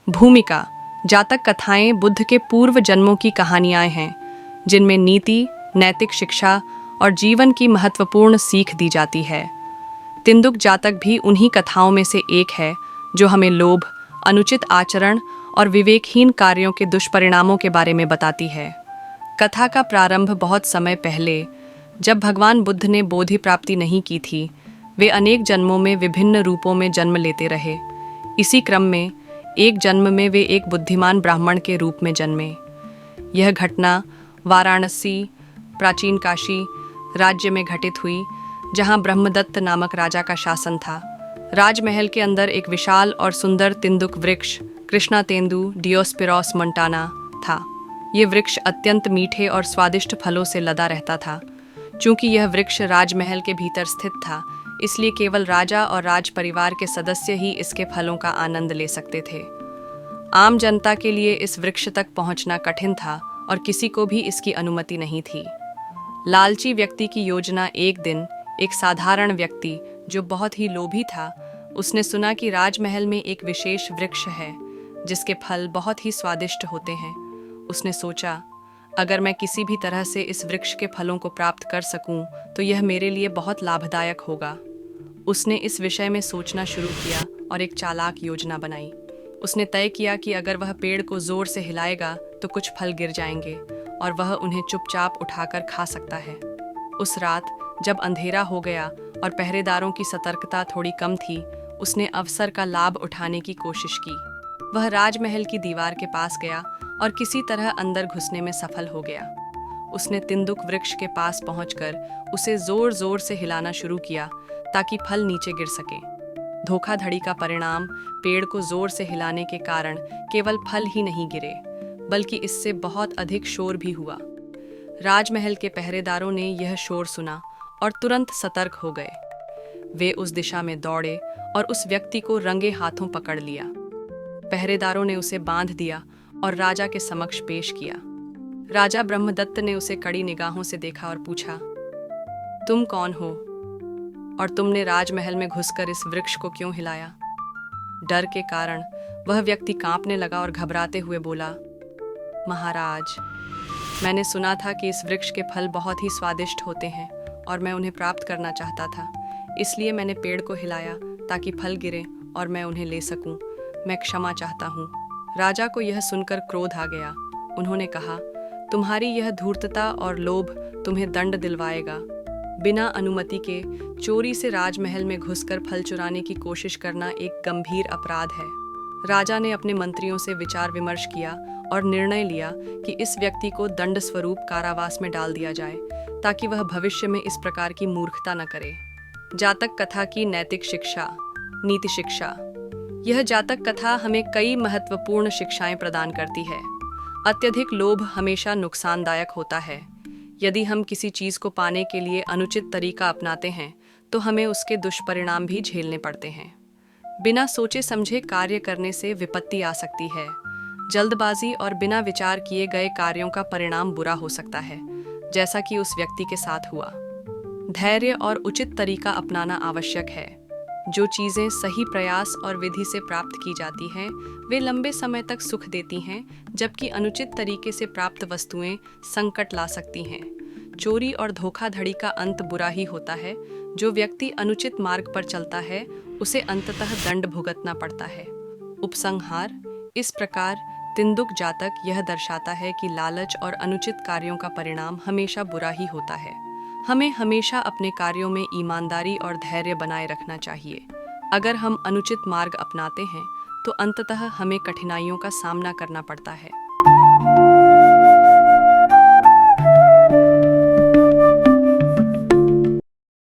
भूमिका। जातक कथाएं बुद्ध के पूर्व जन्मों की कहानियां हैं जिनमें नीति, नैतिक शिक्षा और जीवन की महत्वपूर्ण सीख दी जाती है। तिन्दुक जातक भी उन्हीं कथाओं में से एक है जो हमें लोभ, अनुचित आचरण और विवेकहीन कार्यों के दुष्परिणामों के बारे में बताती है। कथा का प्रारंभ बहुत समय पहले, जब भगवान बुद्ध ने बोधि प्राप्ति नहीं की थी। वे अनेक जन्मों में विभिन्न रूपों में जन्म लेते रहे। इसी क्रम में एक जन्म में वे एक बुद्धिमान ब्राह्मण के रूप में जन्मे। यह घटना वाराणसी, प्राचीन काशी राज्य में घटित हुई, जहां ब्रह्मदत्त नामक राजा का शासन था। राजमहल के अंदर एक विशाल और सुंदर तिन्दुक वृक्ष कृष्णातेंदु डियोस्पिरोस मोंटाना था। ये वृक्ष अत्यंत मीठे और स्वादिष्ट फलों से लदा रहता था। चूंकि यह वृक्ष राजमहल के भीतर स्थित था, इसलिए केवल राजा और राज परिवार के सदस्य ही इसके फलों का आनंद ले सकते थे। आम जनता के लिए इस वृक्ष तक पहुंचना कठिन था और किसी को भी इसकी अनुमति नहीं थी। लालची व्यक्ति की योजना। एक दिन एक साधारण व्यक्ति जो बहुत ही लोभी था, उसने सुना कि राजमहल में एक विशेष वृक्ष है जिसके फल बहुत ही स्वादिष्ट होते हैं। उसने सोचा, अगर मैं किसी भी तरह से इस वृक्ष के फलों को प्राप्त कर सकूं, तो यह मेरे लिए बहुत लाभदायक होगा। उसने इस विषय में सोचना शुरू किया और एक चालाक योजना बनाई। उसने तय किया कि अगर वह पेड़ को जोर से हिलाएगा तो कुछ फल गिर जाएंगे और वह उन्हें चुपचाप उठाकर खा सकता है। उस रात जब अंधेरा हो गया और पहरेदारों की सतर्कता थोड़ी कम थी, उसने अवसर का लाभ उठाने की कोशिश की। वह राजमहल की दीवार के पास गया और किसी तरह अंदर घुसने में सफल हो गया। उसने तिन्दुक वृक्ष के पास पहुंचकर उसे जोर जोर से हिलाना शुरू किया ताकि फल नीचे गिर सके। धोखाधड़ी का परिणाम, पेड़ को जोर से हिलाने के कारण केवल फल ही नहीं गिरे, बल्कि इससे बहुत अधिक शोर भी हुआ। राजमहल के पहरेदारों ने यह शोर सुना और तुरंत सतर्क हो गए। वे उस दिशा में दौड़े और उस व्यक्ति को रंगे हाथों पकड़ लिया। पहरेदारों ने उसे बांध दिया और राजा के समक्ष पेश किया। राजा ब्रह्मदत्त ने उसे कड़ी निगाहों से देखा और पूछा, तुम कौन हो और तुमने राजमहल में घुसकर इस वृक्ष को क्यों हिलाया? डर के कारण वह व्यक्ति कांपने लगा और घबराते हुए बोला, महाराज, मैंने सुना था कि इस वृक्ष के फल बहुत ही स्वादिष्ट होते हैं और मैं उन्हें प्राप्त करना चाहता था। इसलिए मैंने पेड़ को हिलाया ताकि फल गिरे और मैं उन्हें ले सकूं। मैं क्षमा चाहता हूँ। राजा को यह सुनकर क्रोध आ गया। उन्होंने कहा, तुम्हारी यह धूर्तता और लोभ तुम्हें दंड दिलवाएगा। बिना अनुमति के चोरी से राजमहल में घुसकर फल चुराने की कोशिश करना एक गंभीर अपराध है। राजा ने अपने मंत्रियों से विचार विमर्श किया और निर्णय लिया कि इस व्यक्ति को दंड स्वरूप कारावास में डाल दिया जाए ताकि वह भविष्य में इस प्रकार की मूर्खता न करे। जातक कथा की नैतिक शिक्षा, नीति शिक्षा। यह जातक कथा हमें कई महत्वपूर्ण शिक्षाएं प्रदान करती है। अत्यधिक लोभ हमेशा नुकसानदायक होता है। यदि हम किसी चीज़ को पाने के लिए अनुचित तरीका अपनाते हैं तो हमें उसके दुष्परिणाम भी झेलने पड़ते हैं। बिना सोचे समझे कार्य करने से विपत्ति आ सकती है। जल्दबाजी और बिना विचार किए गए कार्यों का परिणाम बुरा हो सकता है, जैसा कि उस व्यक्ति के साथ हुआ। धैर्य और उचित तरीका अपनाना आवश्यक है। जो चीज़ें सही प्रयास और विधि से प्राप्त की जाती हैं, वे लंबे समय तक सुख देती हैं, जबकि अनुचित तरीके से प्राप्त वस्तुएं संकट ला सकती हैं। चोरी और धोखाधड़ी का अंत बुरा ही होता है। जो व्यक्ति अनुचित मार्ग पर चलता है, उसे अंततः दंड भुगतना पड़ता है। उपसंहार। इस प्रकार तिन्दुक जातक यह दर्शाता है कि लालच और अनुचित कार्यों का परिणाम हमेशा बुरा ही होता है। हमें हमेशा अपने कार्यों में ईमानदारी और धैर्य बनाए रखना चाहिए। अगर हम अनुचित मार्ग अपनाते हैं तो अंततः हमें कठिनाइयों का सामना करना पड़ता है।